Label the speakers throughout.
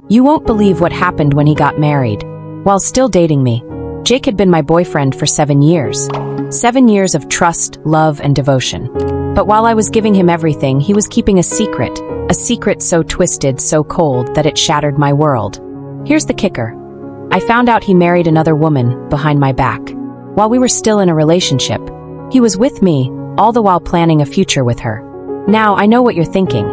Speaker 1: You won't believe what happened when he got married. While still dating me, Jake had been my boyfriend for 7 years. 7 years of trust, love, and devotion. But while I was giving him everything, he was keeping a secret so twisted, so cold, that it shattered my world. Here's the kicker. I found out he married another woman behind my back. While we were still in a relationship, he was with me, all the while planning a future with her. Now, I know what you're thinking.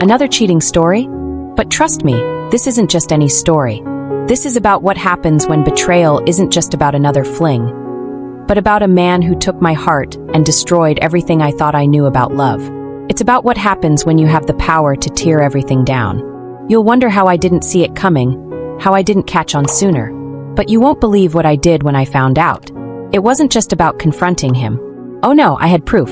Speaker 1: Another cheating story? But trust me, this isn't just any story. This is about what happens when betrayal isn't just about another fling, but about a man who took my heart and destroyed everything I thought I knew about love. It's about what happens when you have the power to tear everything down. You'll wonder how I didn't see it coming, how I didn't catch on sooner. But you won't believe what I did when I found out. It wasn't just about confronting him. Oh no, I had proof.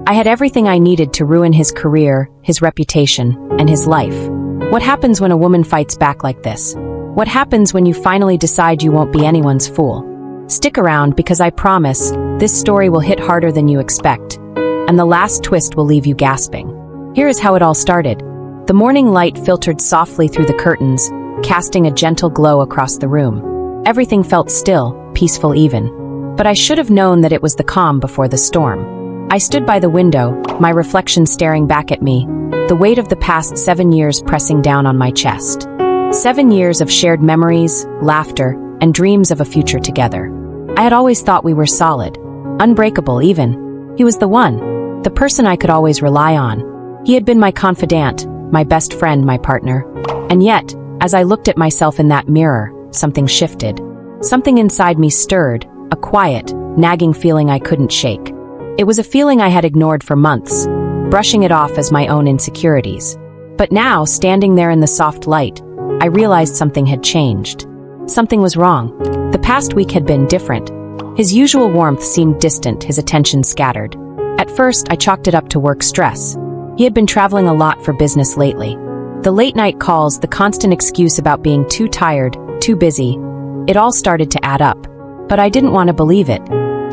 Speaker 1: I had everything I needed to ruin his career, his reputation, and his life. What happens when a woman fights back like this? What happens when you finally decide you won't be anyone's fool? Stick around, because I promise, this story will hit harder than you expect, and the last twist will leave you gasping. Here is how it all started. The morning light filtered softly through the curtains, casting a gentle glow across the room. Everything felt still, peaceful even. But I should have known that it was the calm before the storm. I stood by the window, my reflection staring back at me, the weight of the past 7 years pressing down on my chest. 7 years of shared memories, laughter, and dreams of a future together. I had always thought we were solid, unbreakable even. He was the one, the person I could always rely on. He had been my confidant, my best friend, my partner. And yet, as I looked at myself in that mirror, something shifted. Something inside me stirred, a quiet, nagging feeling I couldn't shake. It was a feeling I had ignored for months, brushing it off as my own insecurities. But now, standing there in the soft light, I realized something had changed. Something was wrong. The past week had been different. His usual warmth seemed distant, his attention scattered. At first, I chalked it up to work stress. He had been traveling a lot for business lately. The late-night calls, the constant excuse about being too tired, too busy, it all started to add up. But I didn't want to believe it.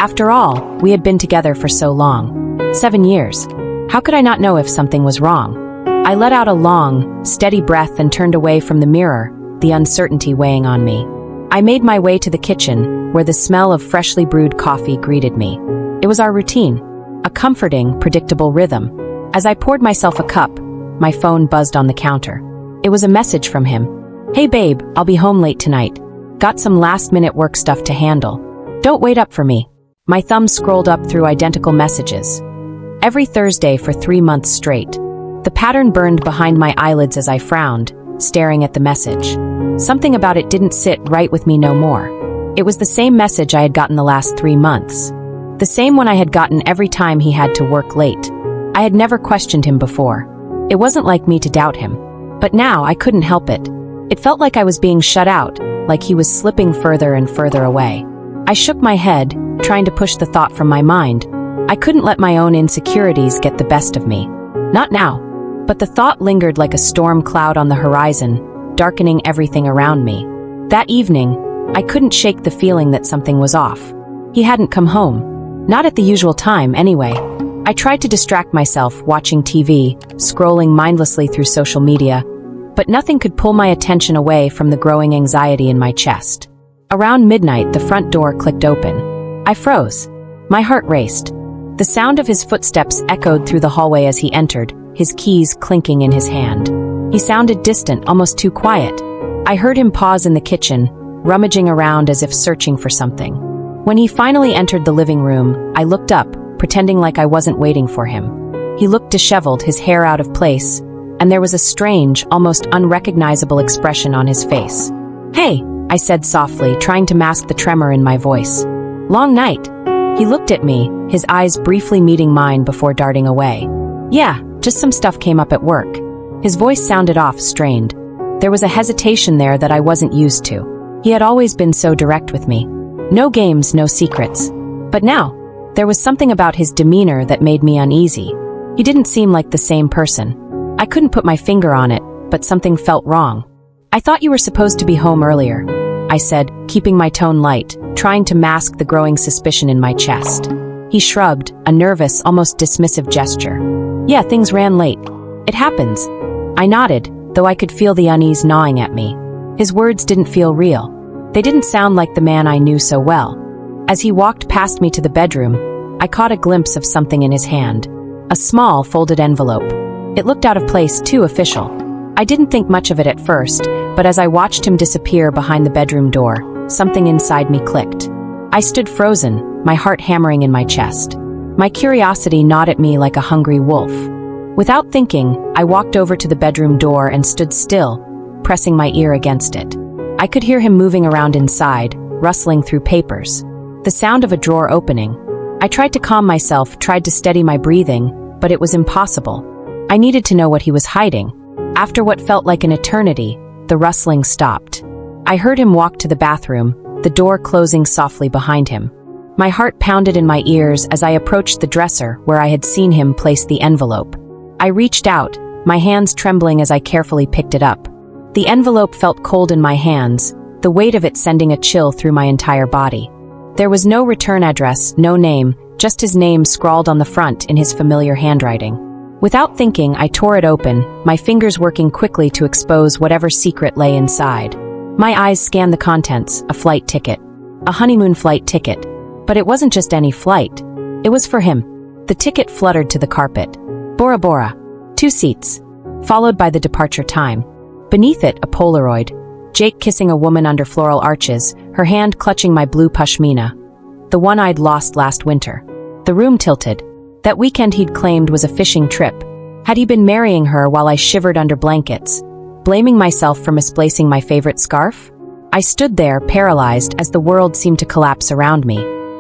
Speaker 1: After all, we had been together for so long. 7 years. How could I not know if something was wrong? I let out a long, steady breath and turned away from the mirror, the uncertainty weighing on me. I made my way to the kitchen, where the smell of freshly brewed coffee greeted me. It was our routine, a comforting, predictable rhythm. As I poured myself a cup, my phone buzzed on the counter. It was a message from him. "Hey babe, I'll be home late tonight. Got some last-minute work stuff to handle. Don't wait up for me." My thumb scrolled up through identical messages. Every Thursday for 3 months straight. The pattern burned behind my eyelids as I frowned, staring at the message. Something about it didn't sit right with me no more. It was the same message I had gotten the last 3 months. The same one I had gotten every time he had to work late. I had never questioned him before. It wasn't like me to doubt him. But now I couldn't help it. It felt like I was being shut out, like he was slipping further and further away. I shook my head, trying to push the thought from my mind. I couldn't let my own insecurities get the best of me. Not now. But the thought lingered like a storm cloud on the horizon, darkening everything around me. That evening, I couldn't shake the feeling that something was off. He hadn't come home. Not at the usual time, anyway. I tried to distract myself, watching TV, scrolling mindlessly through social media, but nothing could pull my attention away from the growing anxiety in my chest. Around midnight, the front door clicked open. I froze. My heart raced. The sound of his footsteps echoed through the hallway as he entered, his keys clinking in his hand. He sounded distant, almost too quiet. I heard him pause in the kitchen, rummaging around as if searching for something. When he finally entered the living room, I looked up, pretending like I wasn't waiting for him. He looked disheveled, his hair out of place, and there was a strange, almost unrecognizable expression on his face. "Hey," I said softly, trying to mask the tremor in my voice. "Long night." He looked at me, his eyes briefly meeting mine before darting away. "Yeah, just some stuff came up at work." His voice sounded off, strained. There was a hesitation there that I wasn't used to. He had always been so direct with me. No games, no secrets. But now, there was something about his demeanor that made me uneasy. He didn't seem like the same person. I couldn't put my finger on it, but something felt wrong. "I thought you were supposed to be home earlier," I said, keeping my tone light, trying to mask the growing suspicion in my chest. He shrugged, a nervous, almost dismissive gesture. "Yeah, things ran late. It happens." I nodded, though I could feel the unease gnawing at me. His words didn't feel real. They didn't sound like the man I knew so well. As he walked past me to the bedroom, I caught a glimpse of something in his hand. A small, folded envelope. It looked out of place, too official. I didn't think much of it at first, but as I watched him disappear behind the bedroom door, something inside me clicked. I stood frozen, my heart hammering in my chest. My curiosity gnawed at me like a hungry wolf. Without thinking, I walked over to the bedroom door and stood still, pressing my ear against it. I could hear him moving around inside, rustling through papers. The sound of a drawer opening. I tried to calm myself, tried to steady my breathing, but it was impossible. I needed to know what he was hiding. After what felt like an eternity, the rustling stopped. I heard him walk to the bathroom, the door closing softly behind him. My heart pounded in my ears as I approached the dresser where I had seen him place the envelope. I reached out, my hands trembling as I carefully picked it up. The envelope felt cold in my hands, the weight of it sending a chill through my entire body. There was no return address, no name, just his name scrawled on the front in his familiar handwriting. Without thinking, I tore it open, my fingers working quickly to expose whatever secret lay inside. My eyes scanned the contents, a flight ticket. A honeymoon flight ticket. But it wasn't just any flight. It was for him. The ticket fluttered to the carpet. Bora Bora. 2 seats. Followed by the departure time. Beneath it, a Polaroid. Jake kissing a woman under floral arches, her hand clutching my blue pashmina. The one I'd lost last winter. The room tilted. That weekend he'd claimed was a fishing trip. Had he been marrying her while I shivered under blankets, blaming myself for misplacing my favorite scarf? I stood there, paralyzed, as the world seemed to collapse around me.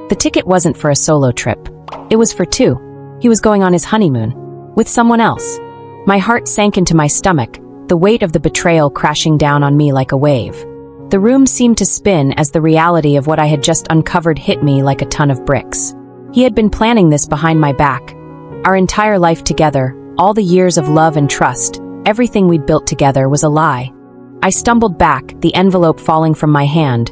Speaker 1: The ticket wasn't for a solo trip. It was for 2. He was going on his honeymoon. With someone else. My heart sank into my stomach, the weight of the betrayal crashing down on me like a wave. The room seemed to spin as the reality of what I had just uncovered hit me like a ton of bricks. He had been planning this behind my back. Our entire life together, all the years of love and trust, everything we'd built together was a lie. I stumbled back, the envelope falling from my hand,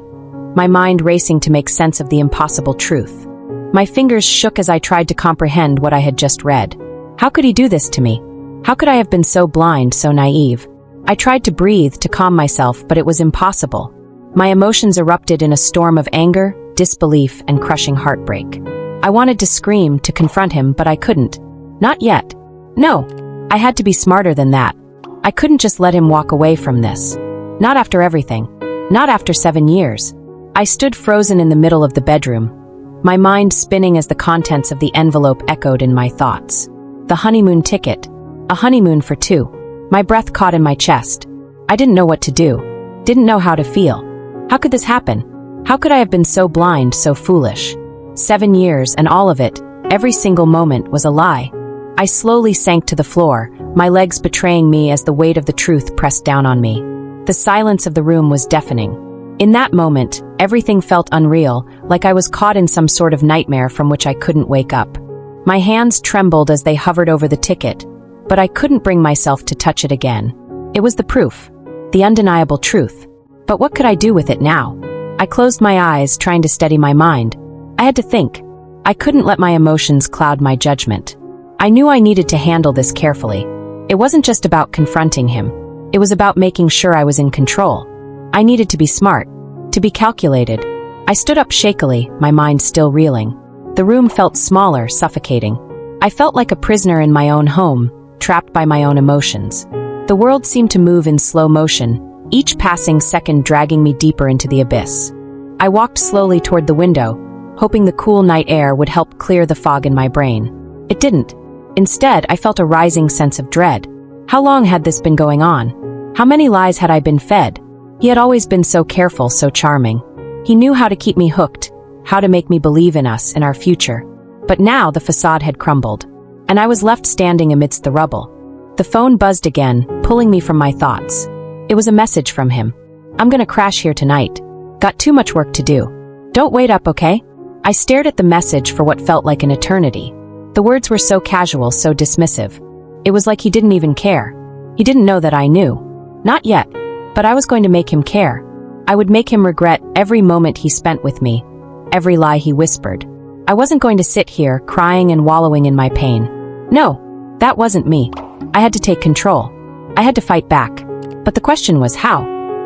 Speaker 1: my mind racing to make sense of the impossible truth. My fingers shook as I tried to comprehend what I had just read. How could he do this to me? How could I have been so blind, so naive? I tried to breathe, to calm myself, but it was impossible. My emotions erupted in a storm of anger, disbelief, and crushing heartbreak. I wanted to scream, to confront him, but I couldn't. Not yet. No. I had to be smarter than that. I couldn't just let him walk away from this. Not after everything. Not after 7 years. I stood frozen in the middle of the bedroom, my mind spinning as the contents of the envelope echoed in my thoughts. The honeymoon ticket. A honeymoon for 2. My breath caught in my chest. I didn't know what to do. Didn't know how to feel. How could this happen? How could I have been so blind, so foolish? 7 years, and all of it, every single moment, was a lie. I slowly sank to the floor, my legs betraying me as the weight of the truth pressed down on me. The silence of the room was deafening. In that moment, everything felt unreal, like I was caught in some sort of nightmare from which I couldn't wake up. My hands trembled as they hovered over the ticket, but I couldn't bring myself to touch it again. It was the proof, the undeniable truth. But what could I do with it now? I closed my eyes, trying to steady my mind. I had to think. I couldn't let my emotions cloud my judgment. I knew I needed to handle this carefully. It wasn't just about confronting him. It was about making sure I was in control. I needed to be smart, to be calculated. I stood up shakily, my mind still reeling. The room felt smaller, suffocating. I felt like a prisoner in my own home, trapped by my own emotions. The world seemed to move in slow motion, each passing second dragging me deeper into the abyss. I walked slowly toward the window, hoping the cool night air would help clear the fog in my brain. It didn't. Instead, I felt a rising sense of dread. How long had this been going on? How many lies had I been fed? He had always been so careful, so charming. He knew how to keep me hooked, how to make me believe in us, in our future. But now the facade had crumbled, and I was left standing amidst the rubble. The phone buzzed again, pulling me from my thoughts. It was a message from him. I'm gonna crash here tonight. Got too much work to do. Don't wait up, okay? I stared at the message for what felt like an eternity. The words were so casual, so dismissive. It was like he didn't even care. He didn't know that I knew. Not yet. But I was going to make him care. I would make him regret every moment he spent with me, every lie he whispered. I wasn't going to sit here, crying and wallowing in my pain. No, that wasn't me. I had to take control. I had to fight back. But the question was how?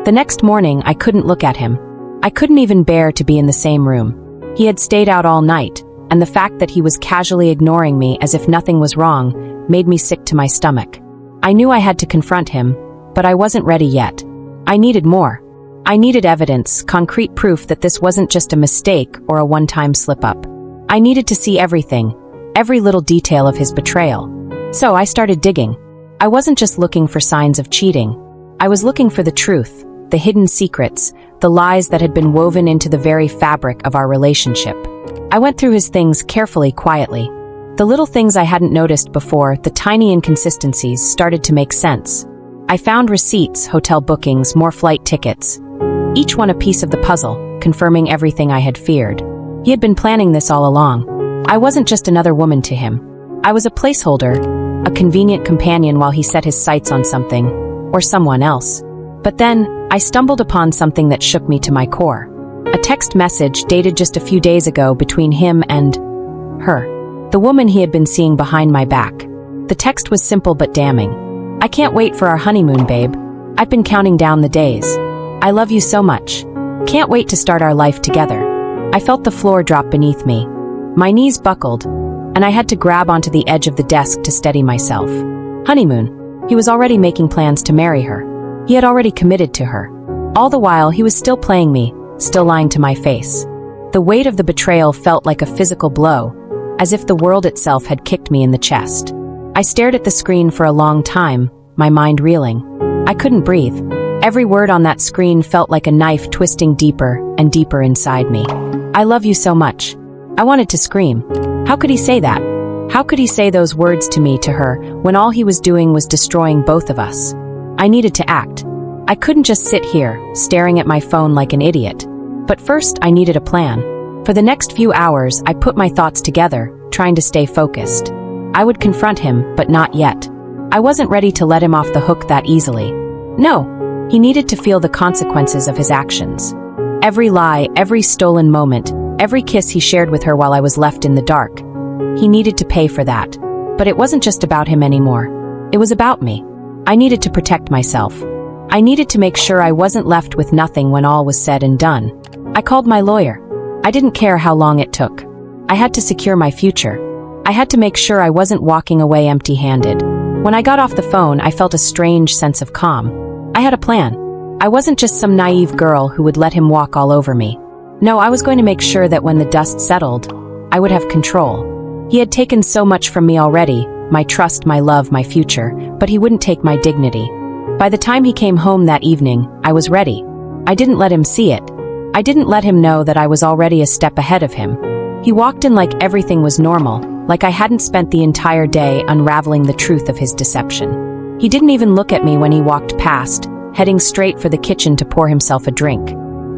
Speaker 1: The next morning, I couldn't look at him. I couldn't even bear to be in the same room. He had stayed out all night, and the fact that he was casually ignoring me as if nothing was wrong made me sick to my stomach. I knew I had to confront him, but I wasn't ready yet. I needed more. I needed evidence, concrete proof that this wasn't just a mistake or a one-time slip-up. I needed to see everything, every little detail of his betrayal. So I started digging. I wasn't just looking for signs of cheating. I was looking for the truth, the hidden secrets, the lies that had been woven into the very fabric of our relationship. I went through his things carefully, quietly. The little things I hadn't noticed before, the tiny inconsistencies, started to make sense. I found receipts, hotel bookings, more flight tickets. Each one a piece of the puzzle, confirming everything I had feared. He had been planning this all along. I wasn't just another woman to him. I was a placeholder, a convenient companion while he set his sights on something, or someone else. But then, I stumbled upon something that shook me to my core. A text message dated just a few days ago between him and her, the woman he had been seeing behind my back. The text was simple but damning. "I can't wait for our honeymoon, babe. I've been counting down the days. I love you so much. Can't wait to start our life together." I felt the floor drop beneath me. My knees buckled, and I had to grab onto the edge of the desk to steady myself. Honeymoon. He was already making plans to marry her. He had already committed to her. All the while, he was still playing me, still lying to my face. The weight of the betrayal felt like a physical blow, as if the world itself had kicked me in the chest. I stared at the screen for a long time, my mind reeling. I couldn't breathe. Every word on that screen felt like a knife twisting deeper and deeper inside me. "I love you so much." I wanted to scream. How could he say that? How could he say those words to me, to her, when all he was doing was destroying both of us? I needed to act. I couldn't just sit here, staring at my phone like an idiot. But first, I needed a plan. For the next few hours, I put my thoughts together, trying to stay focused. I would confront him, but not yet. I wasn't ready to let him off the hook that easily. No, he needed to feel the consequences of his actions. Every lie, every stolen moment, every kiss he shared with her while I was left in the dark. He needed to pay for that. But it wasn't just about him anymore. It was about me. I needed to protect myself. I needed to make sure I wasn't left with nothing when all was said and done. I called my lawyer. I didn't care how long it took. I had to secure my future. I had to make sure I wasn't walking away empty-handed. When I got off the phone, I felt a strange sense of calm. I had a plan. I wasn't just some naive girl who would let him walk all over me. No, I was going to make sure that when the dust settled, I would have control. He had taken so much from me already, my trust, my love, my future, but he wouldn't take my dignity. By the time he came home that evening, I was ready. I didn't let him see it. I didn't let him know that I was already a step ahead of him. He walked in like everything was normal, like I hadn't spent the entire day unraveling the truth of his deception. He didn't even look at me when he walked past, heading straight for the kitchen to pour himself a drink.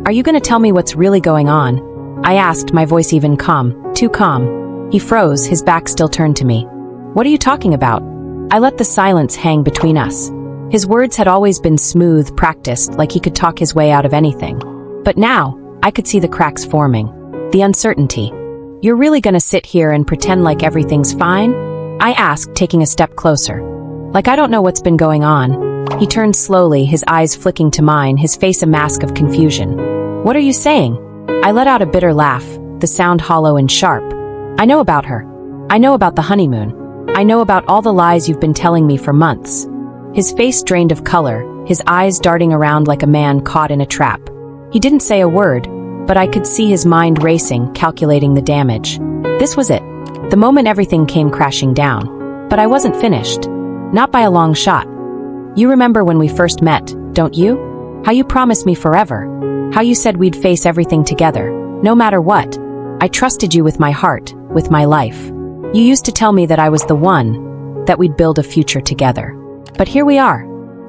Speaker 1: "Are you going to tell me what's really going on?" I asked, my voice even calm, too calm. He froze, his back still turned to me. "What are you talking about?" I let the silence hang between us. His words had always been smooth, practiced, like he could talk his way out of anything. But now, I could see the cracks forming. The uncertainty. "You're really gonna sit here and pretend like everything's fine?" I asked, taking a step closer. "Like I don't know what's been going on." He turned slowly, his eyes flicking to mine, his face a mask of confusion. "What are you saying?" I let out a bitter laugh, the sound hollow and sharp. "I know about her. I know about the honeymoon. I know about all the lies you've been telling me for months." His face drained of color, his eyes darting around like a man caught in a trap. He didn't say a word, but I could see his mind racing, calculating the damage. This was it. The moment everything came crashing down. But I wasn't finished. Not by a long shot. "You remember when we first met, don't you? How you promised me forever. How you said we'd face everything together, no matter what. I trusted you with my heart, with my life. You used to tell me that I was the one, that we'd build a future together. But here we are.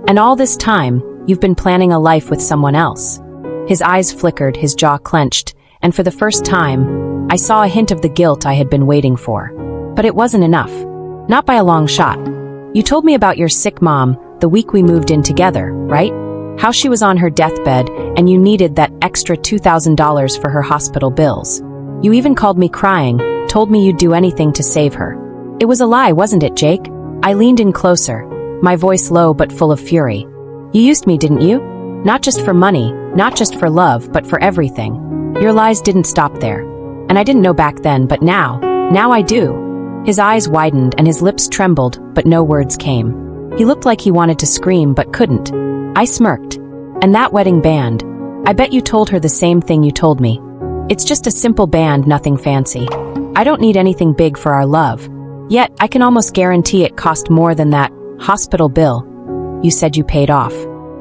Speaker 1: And all this time, you've been planning a life with someone else." His eyes flickered, his jaw clenched, and for the first time, I saw a hint of the guilt I had been waiting for. But it wasn't enough. Not by a long shot. "You told me about your sick mom the week we moved in together, right? How she was on her deathbed and you needed that extra $2,000 for her hospital bills. You even called me crying, told me you'd do anything to save her. It was a lie, wasn't it, Jake?" I leaned in closer, my voice low but full of fury. You used me, didn't you? Not just for money, not just for love, but for everything. Your lies didn't stop there. And I didn't know back then, but now I do. His eyes widened and his lips trembled, but no words came. He looked like he wanted to scream, but couldn't. I smirked. And that wedding band. I bet you told her the same thing you told me. It's just a simple band, nothing fancy. I don't need anything big for our love. Yet, I can almost guarantee it cost more than that hospital bill you said you paid off.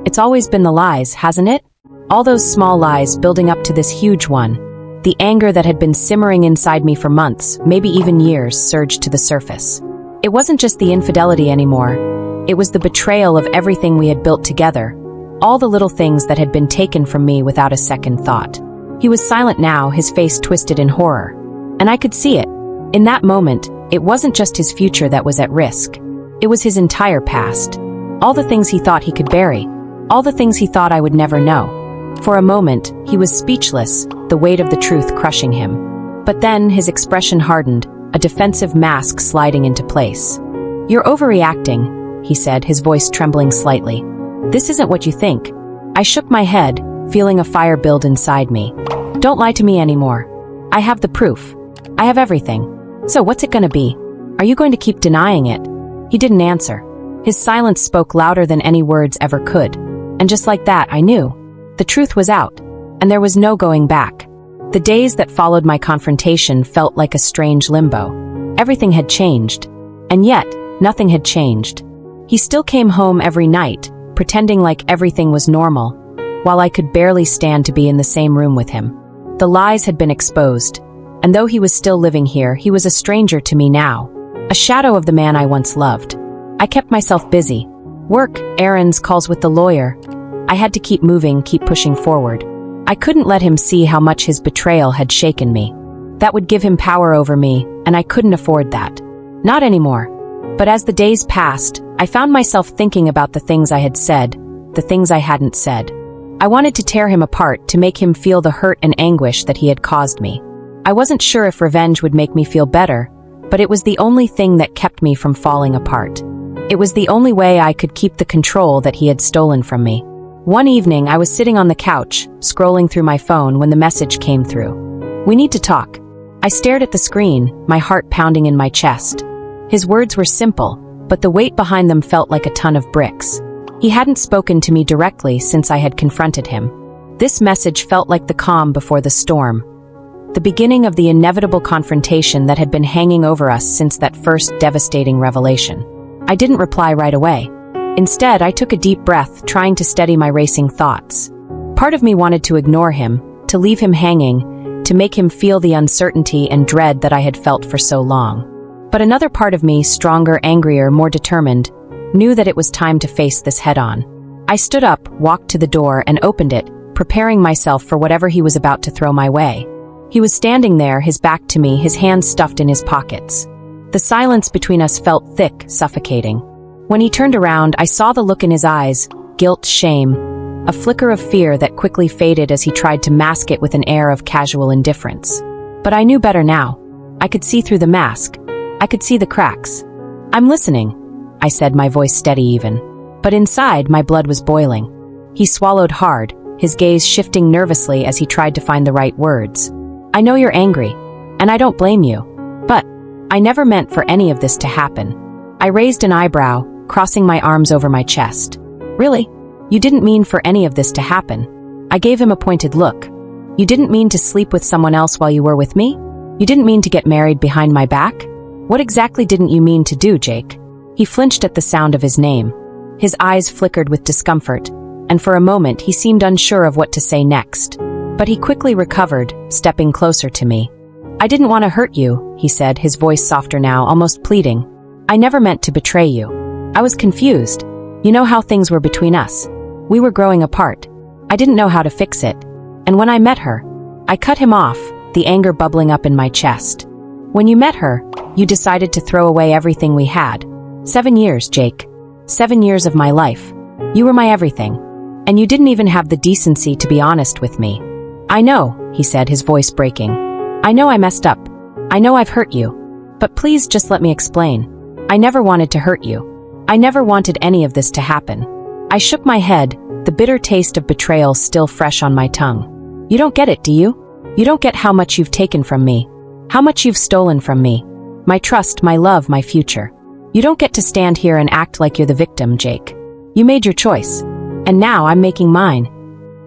Speaker 1: It's always been the lies, hasn't it? All those small lies building up to this huge one. The anger that had been simmering inside me for months, maybe even years, surged to the surface. It wasn't just the infidelity anymore. It was the betrayal of everything we had built together. All the little things that had been taken from me without a second thought. He was silent now, his face twisted in horror. And I could see it. In that moment, it wasn't just his future that was at risk. It was his entire past. All the things he thought he could bury. All the things he thought I would never know. For a moment, he was speechless, the weight of the truth crushing him. But then, his expression hardened, a defensive mask sliding into place. "You're overreacting," he said, his voice trembling slightly. "This isn't what you think." I shook my head, feeling a fire build inside me. "Don't lie to me anymore. I have the proof. I have everything. So what's it gonna be? Are you going to keep denying it?" He didn't answer. His silence spoke louder than any words ever could. And just like that, I knew. The truth was out, and there was no going back. The days that followed my confrontation felt like a strange limbo. Everything had changed. And yet, nothing had changed. He still came home every night, pretending like everything was normal, while I could barely stand to be in the same room with him. The lies had been exposed, and though he was still living here, he was a stranger to me now, a shadow of the man I once loved. I kept myself busy. Work, errands, calls with the lawyer. I had to keep moving, keep pushing forward. I couldn't let him see how much his betrayal had shaken me. That would give him power over me, and I couldn't afford that. Not anymore. But as the days passed, I found myself thinking about the things I had said, the things I hadn't said. I wanted to tear him apart, to make him feel the hurt and anguish that he had caused me. I wasn't sure if revenge would make me feel better, but it was the only thing that kept me from falling apart. It was the only way I could keep the control that he had stolen from me. One evening, I was sitting on the couch, scrolling through my phone when the message came through. "We need to talk." I stared at the screen, my heart pounding in my chest. His words were simple, but the weight behind them felt like a ton of bricks. He hadn't spoken to me directly since I had confronted him. This message felt like the calm before the storm. The beginning of the inevitable confrontation that had been hanging over us since that first devastating revelation. I didn't reply right away. Instead, I took a deep breath, trying to steady my racing thoughts. Part of me wanted to ignore him, to leave him hanging, to make him feel the uncertainty and dread that I had felt for so long. But another part of me, stronger, angrier, more determined, knew that it was time to face this head-on. I stood up, walked to the door, and opened it, preparing myself for whatever he was about to throw my way. He was standing there, his back to me, his hands stuffed in his pockets. The silence between us felt thick, suffocating. When he turned around, I saw the look in his eyes, guilt, shame, a flicker of fear that quickly faded as he tried to mask it with an air of casual indifference. But I knew better now. I could see through the mask. I could see the cracks. "I'm listening," I said, my voice steady even. But inside, my blood was boiling. He swallowed hard, his gaze shifting nervously as he tried to find the right words. "I know you're angry, and I don't blame you. But I never meant for any of this to happen." I raised an eyebrow, crossing my arms over my chest. "Really? You didn't mean for any of this to happen?" I gave him a pointed look. "You didn't mean to sleep with someone else while you were with me? You didn't mean to get married behind my back? What exactly didn't you mean to do, Jake?" He flinched at the sound of his name. His eyes flickered with discomfort, and for a moment he seemed unsure of what to say next. But he quickly recovered, stepping closer to me. "I didn't want to hurt you," he said, his voice softer now, almost pleading. "I never meant to betray you. I was confused. You know how things were between us. We were growing apart. I didn't know how to fix it. And when I met her..." I cut him off, the anger bubbling up in my chest. "When you met her, you decided to throw away everything we had. 7 years, Jake. 7 years of my life. You were my everything. And you didn't even have the decency to be honest with me." "I know," he said, his voice breaking. "I know I messed up. I know I've hurt you. But please just let me explain. I never wanted to hurt you. I never wanted any of this to happen. I shook my head, the bitter taste of betrayal still fresh on my tongue. You don't get it, do you? You don't get how much you've taken from me. How much you've stolen from me. My trust, my love, my future. You don't get to stand here and act like you're the victim, Jake. You made your choice. And now I'm making mine.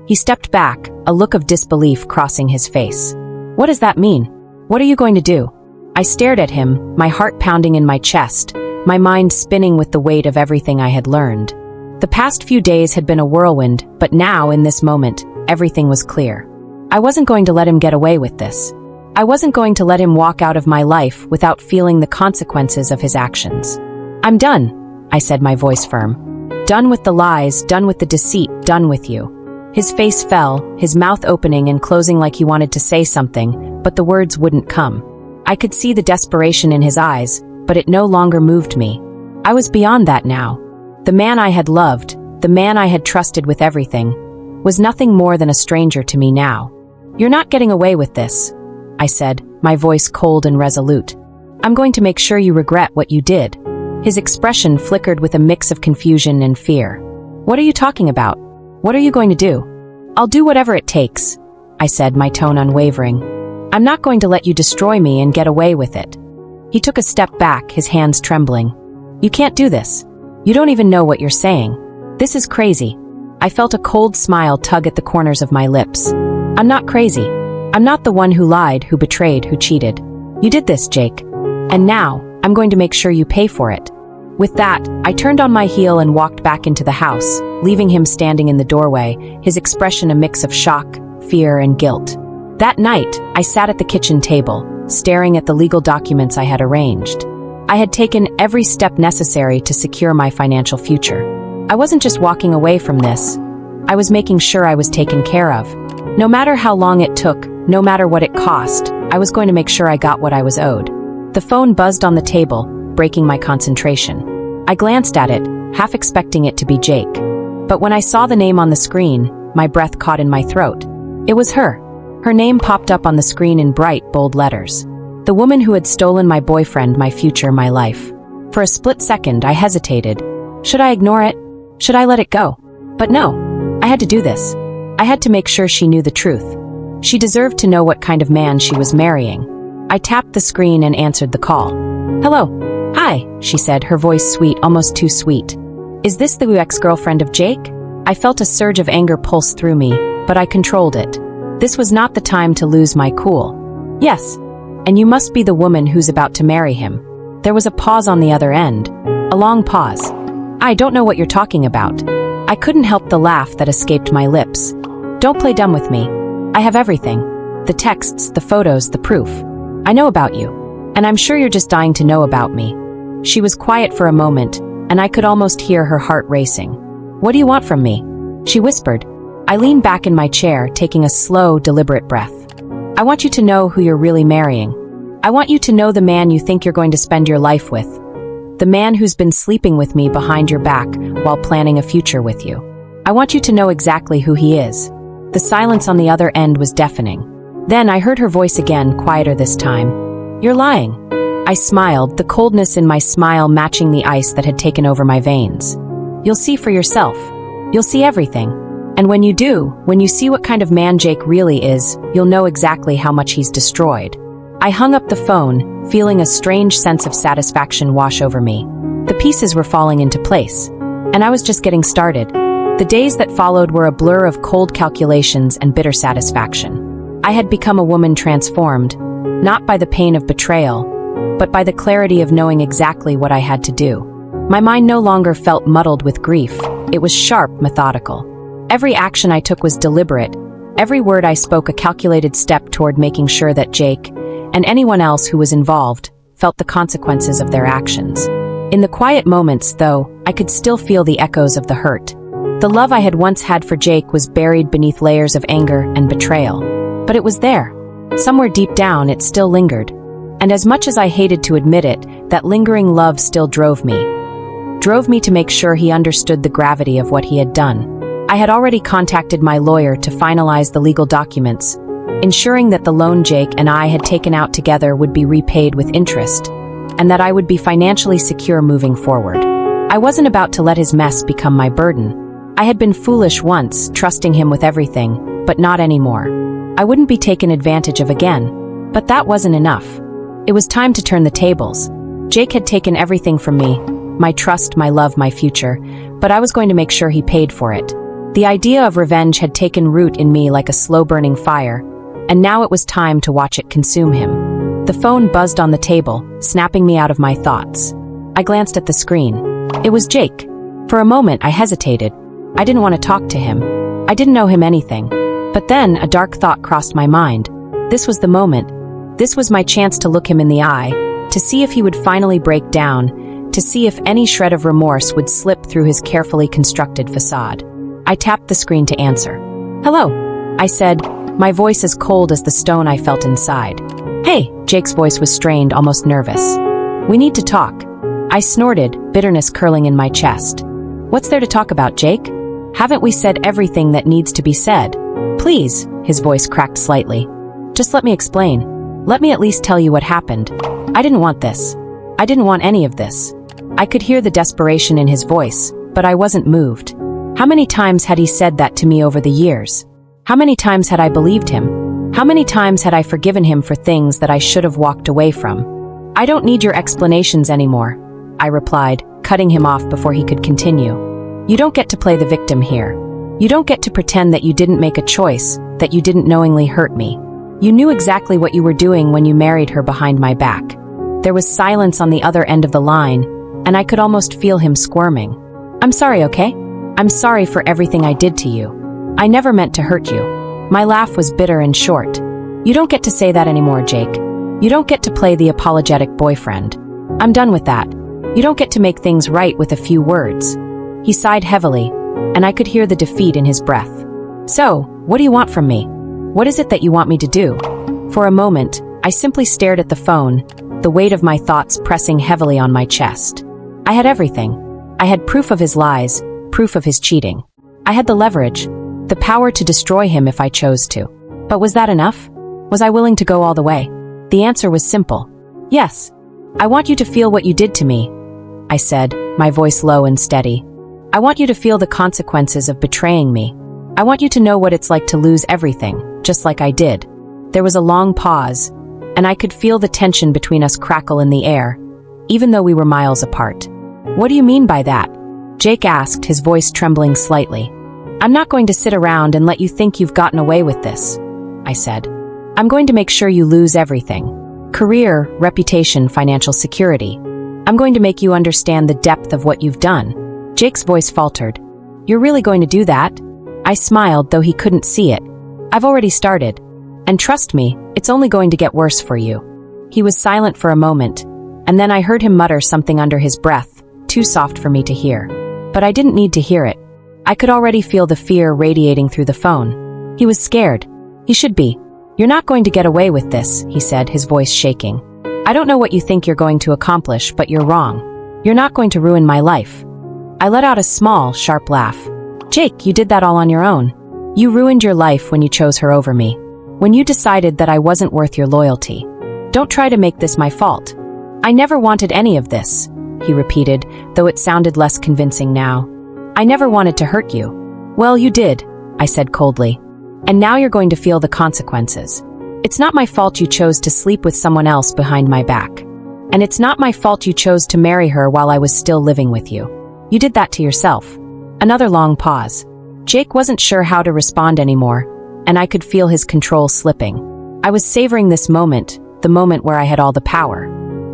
Speaker 1: He stepped back, a look of disbelief crossing his face. What does that mean? What are you going to do? I stared at him, my heart pounding in my chest, my mind spinning with the weight of everything I had learned. The past few days had been a whirlwind, but now, in this moment, everything was clear. I wasn't going to let him get away with this. I wasn't going to let him walk out of my life without feeling the consequences of his actions. I'm done, I said, my voice firm. Done with the lies, done with the deceit, done with you. His face fell, his mouth opening and closing like he wanted to say something, but the words wouldn't come. I could see the desperation in his eyes, but it no longer moved me. I was beyond that now. The man I had loved, the man I had trusted with everything, was nothing more than a stranger to me now. You're not getting away with this, I said, my voice cold and resolute. I'm going to make sure you regret what you did. His expression flickered with a mix of confusion and fear. What are you talking about? What are you going to do? I'll do whatever it takes, I said, my tone unwavering. I'm not going to let you destroy me and get away with it. He took a step back, his hands trembling. You can't do this. You don't even know what you're saying. This is crazy. I felt a cold smile tug at the corners of my lips. I'm not crazy. I'm not the one who lied, who betrayed, who cheated. You did this, Jake. And now, I'm going to make sure you pay for it. With that, I turned on my heel and walked back into the house, leaving him standing in the doorway, his expression a mix of shock, fear, and guilt. That night, I sat at the kitchen table, staring at the legal documents I had arranged. I had taken every step necessary to secure my financial future. I wasn't just walking away from this. I was making sure I was taken care of. No matter how long it took, no matter what it cost, I was going to make sure I got what I was owed. The phone buzzed on the table, breaking my concentration. I glanced at it, half expecting it to be Jake. But when I saw the name on the screen, my breath caught in my throat. It was her. Her name popped up on the screen in bright, bold letters. The woman who had stolen my boyfriend, my future, my life. For a split second, I hesitated. Should I ignore it? Should I let it go? But no, I had to do this. I had to make sure she knew the truth. She deserved to know what kind of man she was marrying. I tapped the screen and answered the call. Hello. Hi, she said, her voice sweet, almost too sweet. Is this the ex-girlfriend of Jake? I felt a surge of anger pulse through me, but I controlled it. This was not the time to lose my cool. Yes. And you must be the woman who's about to marry him. There was a pause on the other end. A long pause. I don't know what you're talking about. I couldn't help the laugh that escaped my lips. Don't play dumb with me. I have everything. The texts, the photos, the proof. I know about you. And I'm sure you're just dying to know about me. She was quiet for a moment, and I could almost hear her heart racing. What do you want from me? She whispered. I leaned back in my chair, taking a slow, deliberate breath. I want you to know who you're really marrying. I want you to know the man you think you're going to spend your life with. The man who's been sleeping with me behind your back while planning a future with you. I want you to know exactly who he is. The silence on the other end was deafening. Then I heard her voice again, quieter this time. You're lying. I smiled, the coldness in my smile matching the ice that had taken over my veins. You'll see for yourself. You'll see everything. And when you do, when you see what kind of man Jake really is, you'll know exactly how much he's destroyed. I hung up the phone, feeling a strange sense of satisfaction wash over me. The pieces were falling into place. And I was just getting started. The days that followed were a blur of cold calculations and bitter satisfaction. I had become a woman transformed, not by the pain of betrayal, but by the clarity of knowing exactly what I had to do. My mind no longer felt muddled with grief. It was sharp, methodical. Every action I took was deliberate. Every word I spoke a calculated step toward making sure that Jake, and anyone else who was involved, felt the consequences of their actions. In the quiet moments, though, I could still feel the echoes of the hurt. The love I had once had for Jake was buried beneath layers of anger and betrayal. But it was there. Somewhere deep down, it still lingered. And as much as I hated to admit it, that lingering love still drove me. Drove me to make sure he understood the gravity of what he had done. I had already contacted my lawyer to finalize the legal documents, ensuring that the loan Jake and I had taken out together would be repaid with interest, and that I would be financially secure moving forward. I wasn't about to let his mess become my burden. I had been foolish once, trusting him with everything, but not anymore. I wouldn't be taken advantage of again. But that wasn't enough. It was time to turn the tables. Jake had taken everything from me, my trust, my love, my future, but I was going to make sure he paid for it. The idea of revenge had taken root in me like a slow-burning fire, and now it was time to watch it consume him. The phone buzzed on the table, snapping me out of my thoughts. I glanced at the screen. It was Jake. For a moment, I hesitated. I didn't want to talk to him. I didn't know him anything. But then a dark thought crossed my mind. This was the moment. This was my chance to look him in the eye, to see if he would finally break down, to see if any shred of remorse would slip through his carefully constructed facade. I tapped the screen to answer. "Hello," I said, my voice as cold as the stone I felt inside. "Hey," Jake's voice was strained, almost nervous. "We need to talk." I snorted, bitterness curling in my chest. "What's there to talk about, Jake? Haven't we said everything that needs to be said?" "Please," his voice cracked slightly. "Just let me explain. Let me at least tell you what happened. I didn't want this. I didn't want any of this." I could hear the desperation in his voice, but I wasn't moved. How many times had he said that to me over the years? How many times had I believed him? How many times had I forgiven him for things that I should have walked away from? "I don't need your explanations anymore," I replied, cutting him off before he could continue. "You don't get to play the victim here. You don't get to pretend that you didn't make a choice, that you didn't knowingly hurt me. You knew exactly what you were doing when you married her behind my back." There was silence on the other end of the line, and I could almost feel him squirming. "I'm sorry, okay? I'm sorry for everything I did to you. I never meant to hurt you." My laugh was bitter and short. "You don't get to say that anymore, Jake. You don't get to play the apologetic boyfriend. I'm done with that. You don't get to make things right with a few words." He sighed heavily, and I could hear the defeat in his breath. "So, what do you want from me? What is it that you want me to do?" For a moment, I simply stared at the phone, the weight of my thoughts pressing heavily on my chest. I had everything. I had proof of his lies, proof of his cheating. I had the leverage, the power to destroy him if I chose to. But was that enough? Was I willing to go all the way? The answer was simple. Yes. "I want you to feel what you did to me," I said, my voice low and steady. "I want you to feel the consequences of betraying me. I want you to know what it's like to lose everything, just like I did." There was a long pause, and I could feel the tension between us crackle in the air, even though we were miles apart. "What do you mean by that?" Jake asked, his voice trembling slightly. "I'm not going to sit around and let you think you've gotten away with this," I said. "I'm going to make sure you lose everything. Career, reputation, financial security. I'm going to make you understand the depth of what you've done." Jake's voice faltered. "You're really going to do that?" I smiled, though he couldn't see it. "I've already started. And trust me, it's only going to get worse for you." He was silent for a moment, and then I heard him mutter something under his breath, too soft for me to hear. But I didn't need to hear it. I could already feel the fear radiating through the phone. He was scared. He should be. "You're not going to get away with this," he said, his voice shaking. "I don't know what you think you're going to accomplish, but you're wrong. You're not going to ruin my life." I let out a small, sharp laugh. "Jake, you did that all on your own. You ruined your life when you chose her over me. When you decided that I wasn't worth your loyalty. Don't try to make this my fault." "I never wanted any of this," he repeated, though it sounded less convincing now. "I never wanted to hurt you." "Well, you did," I said coldly. "And now you're going to feel the consequences. It's not my fault you chose to sleep with someone else behind my back. And it's not my fault you chose to marry her while I was still living with you. You did that to yourself." Another long pause. Jake wasn't sure how to respond anymore, and I could feel his control slipping. I was savoring this moment, the moment where I had all the power.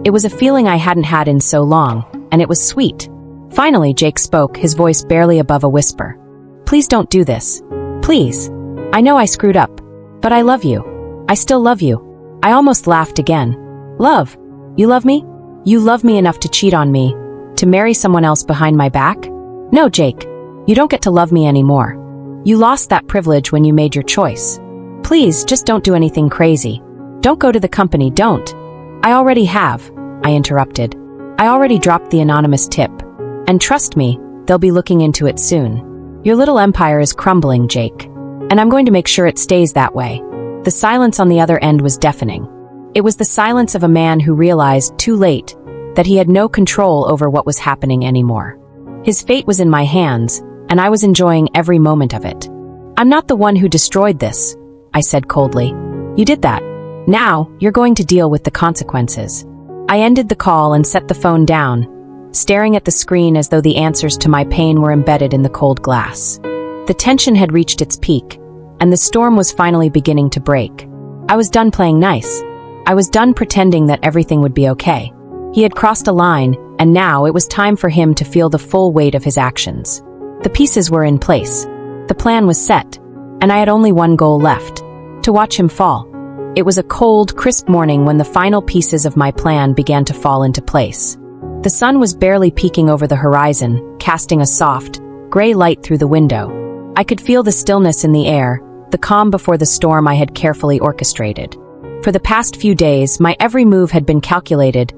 Speaker 1: It was a feeling I hadn't had in so long, and it was sweet. Finally, Jake spoke, his voice barely above a whisper. "Please don't do this. Please. I know I screwed up, but I love you. I still love you." I almost laughed again. "Love? You love me? You love me enough to cheat on me, to marry someone else behind my back? No, Jake. You don't get to love me anymore. You lost that privilege when you made your choice. Please, just don't do anything crazy. Don't go to the company, don't." "I already have," I interrupted. "I already dropped the anonymous tip. And trust me, they'll be looking into it soon. Your little empire is crumbling, Jake. And I'm going to make sure it stays that way." The silence on the other end was deafening. It was the silence of a man who realized, too late, that he had no control over what was happening anymore. His fate was in my hands, and I was enjoying every moment of it. "I'm not the one who destroyed this," I said coldly. "You did that. Now, you're going to deal with the consequences." I ended the call and set the phone down, staring at the screen as though the answers to my pain were embedded in the cold glass. The tension had reached its peak, and the storm was finally beginning to break. I was done playing nice. I was done pretending that everything would be okay. He had crossed a line, and now it was time for him to feel the full weight of his actions. The pieces were in place. The plan was set, and I had only one goal left: to watch him fall. It was a cold, crisp morning when the final pieces of my plan began to fall into place. The sun was barely peeking over the horizon, casting a soft, gray light through the window. I could feel the stillness in the air, the calm before the storm I had carefully orchestrated. For the past few days, my every move had been calculated,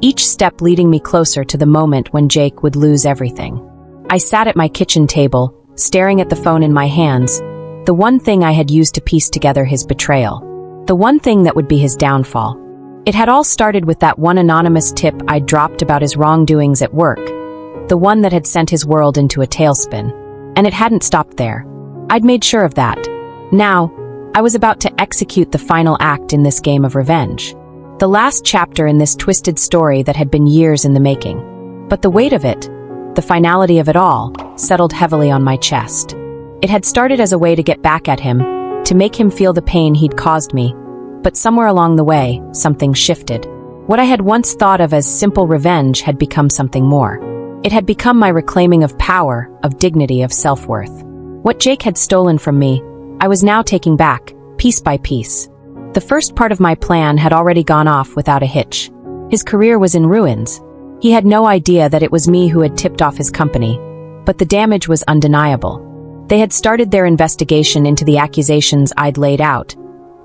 Speaker 1: each step leading me closer to the moment when Jake would lose everything. I sat at my kitchen table, staring at the phone in my hands, the one thing I had used to piece together his betrayal. The one thing that would be his downfall. It had all started with that one anonymous tip I'd dropped about his wrongdoings at work, the one that had sent his world into a tailspin. And it hadn't stopped there. I'd made sure of that. Now, I was about to execute the final act in this game of revenge. The last chapter in this twisted story that had been years in the making. But the weight of it, the finality of it all, settled heavily on my chest. It had started as a way to get back at him, to make him feel the pain he'd caused me. But somewhere along the way, something shifted. What I had once thought of as simple revenge had become something more. It had become my reclaiming of power, of dignity, of self-worth. What Jake had stolen from me, I was now taking back, piece by piece. The first part of my plan had already gone off without a hitch. His career was in ruins. He had no idea that it was me who had tipped off his company, but the damage was undeniable. They had started their investigation into the accusations I'd laid out,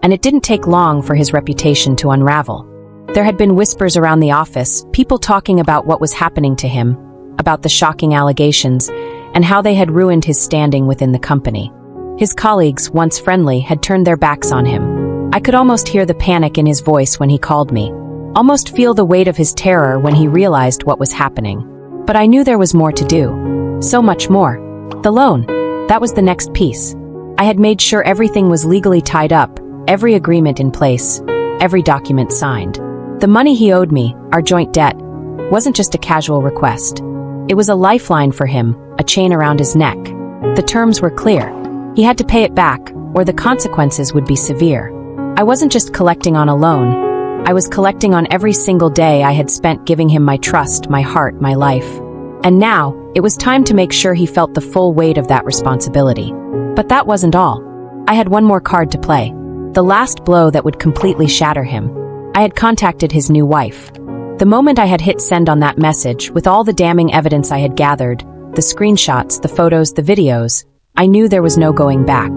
Speaker 1: and it didn't take long for his reputation to unravel. There had been whispers around the office, people talking about what was happening to him, about the shocking allegations, and how they had ruined his standing within the company. His colleagues, once friendly, had turned their backs on him. I could almost hear the panic in his voice when he called me, almost feel the weight of his terror when he realized what was happening. But I knew there was more to do. So much more. The loan. That was the next piece. I had made sure everything was legally tied up, every agreement in place, every document signed. The money he owed me, our joint debt, wasn't just a casual request. It was a lifeline for him, a chain around his neck. The terms were clear. He had to pay it back, or the consequences would be severe. I wasn't just collecting on a loan. I was collecting on every single day I had spent giving him my trust, my heart, my life. And now, it was time to make sure he felt the full weight of that responsibility. But that wasn't all. I had one more card to play. The last blow that would completely shatter him. I had contacted his new wife. The moment I had hit send on that message, with all the damning evidence I had gathered, the screenshots, the photos, the videos, I knew there was no going back.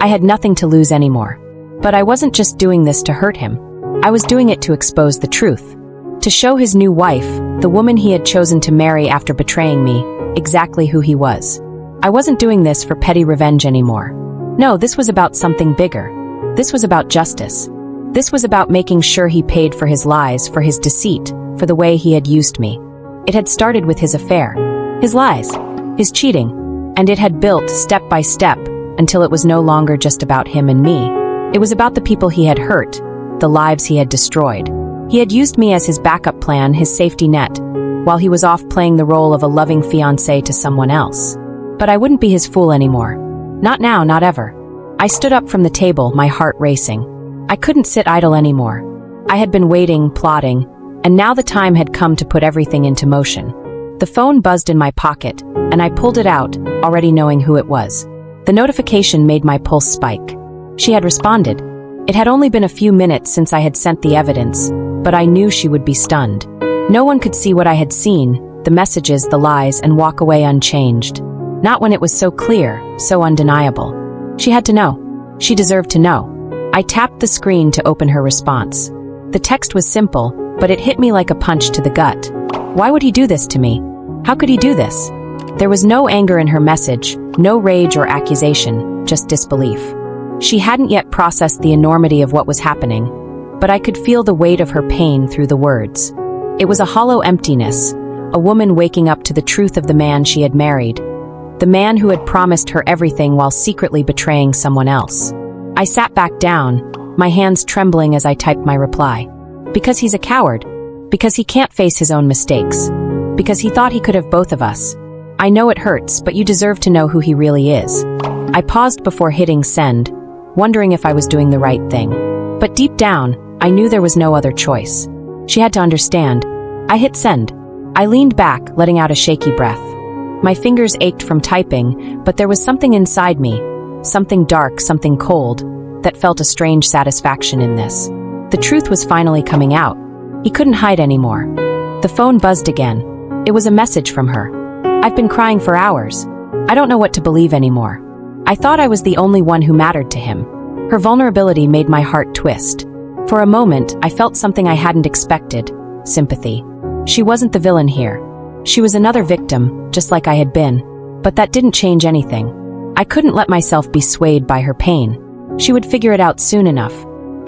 Speaker 1: I had nothing to lose anymore. But I wasn't just doing this to hurt him. I was doing it to expose the truth. To show his new wife, the woman he had chosen to marry after betraying me, exactly who he was. I wasn't doing this for petty revenge anymore. No, this was about something bigger. This was about justice. This was about making sure he paid for his lies, for his deceit, for the way he had used me. It had started with his affair, his lies, his cheating, and it had built step by step until it was no longer just about him and me. It was about the people he had hurt, the lives he had destroyed. He had used me as his backup plan, his safety net, while he was off playing the role of a loving fiancé to someone else. But I wouldn't be his fool anymore. Not now, not ever. I stood up from the table, my heart racing. I couldn't sit idle anymore. I had been waiting, plotting, and now the time had come to put everything into motion. The phone buzzed in my pocket, and I pulled it out, already knowing who it was. The notification made my pulse spike. She had responded. It had only been a few minutes since I had sent the evidence, but I knew she would be stunned. No one could see what I had seen, the messages, the lies, and walk away unchanged. Not when it was so clear, so undeniable. She had to know. She deserved to know. I tapped the screen to open her response. The text was simple, but it hit me like a punch to the gut. Why would he do this to me? How could he do this? There was no anger in her message, no rage or accusation, just disbelief. She hadn't yet processed the enormity of what was happening, but I could feel the weight of her pain through the words. It was a hollow emptiness, a woman waking up to the truth of the man she had married, the man who had promised her everything while secretly betraying someone else. I sat back down, my hands trembling as I typed my reply. Because he's a coward. Because he can't face his own mistakes. Because he thought he could have both of us. I know it hurts, but you deserve to know who he really is. I paused before hitting send, wondering if I was doing the right thing. But deep down, I knew there was no other choice. She had to understand. I hit send. I leaned back, letting out a shaky breath. My fingers ached from typing, but there was something inside me, something dark, something cold, that felt a strange satisfaction in this. The truth was finally coming out. He couldn't hide anymore. The phone buzzed again. It was a message from her. I've been crying for hours. I don't know what to believe anymore. I thought I was the only one who mattered to him. Her vulnerability made my heart twist. For a moment, I felt something I hadn't expected: sympathy. She wasn't the villain here. She was another victim, just like I had been. But that didn't change anything. I couldn't let myself be swayed by her pain. She would figure it out soon enough.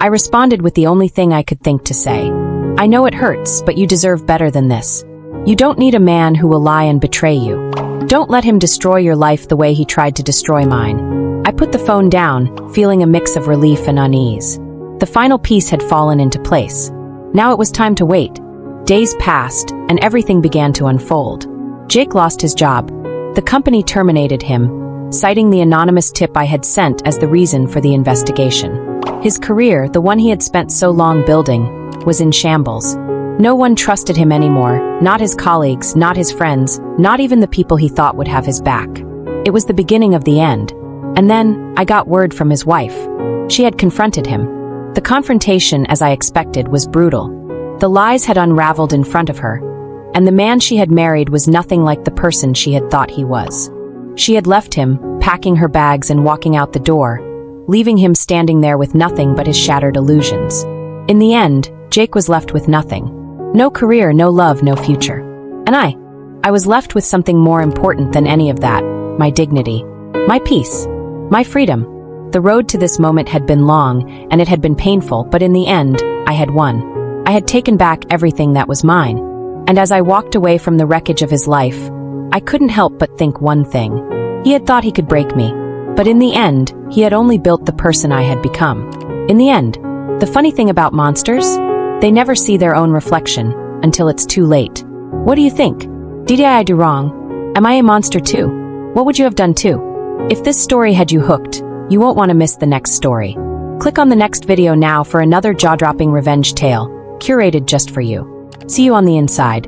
Speaker 1: I responded with the only thing I could think to say. I know it hurts, but you deserve better than this. You don't need a man who will lie and betray you. Don't let him destroy your life the way he tried to destroy mine. I put the phone down, feeling a mix of relief and unease. The final piece had fallen into place. Now it was time to wait. Days passed, and everything began to unfold. Jake lost his job. The company terminated him, citing the anonymous tip I had sent as the reason for the investigation. His career, the one he had spent so long building, was in shambles. No one trusted him anymore, not his colleagues, not his friends, not even the people he thought would have his back. It was the beginning of the end. And then, I got word from his wife. She had confronted him. The confrontation, as I expected, was brutal. The lies had unraveled in front of her, and the man she had married was nothing like the person she had thought he was. She had left him, packing her bags and walking out the door, leaving him standing there with nothing but his shattered illusions. In the end, Jake was left with nothing. No career, no love, no future. And I was left with something more important than any of that: my dignity, my peace, my freedom. The road to this moment had been long, and it had been painful, but in the end, I had won. I had taken back everything that was mine. And as I walked away from the wreckage of his life, I couldn't help but think one thing. He had thought he could break me. But in the end, he had only built the person I had become. In the end, the funny thing about monsters? They never see their own reflection until it's too late. What do you think? Did I do wrong? Am I a monster too? What would you have done too? If this story had you hooked, you won't want to miss the next story. Click on the next video now for another jaw-dropping revenge tale, curated just for you. See you on the inside.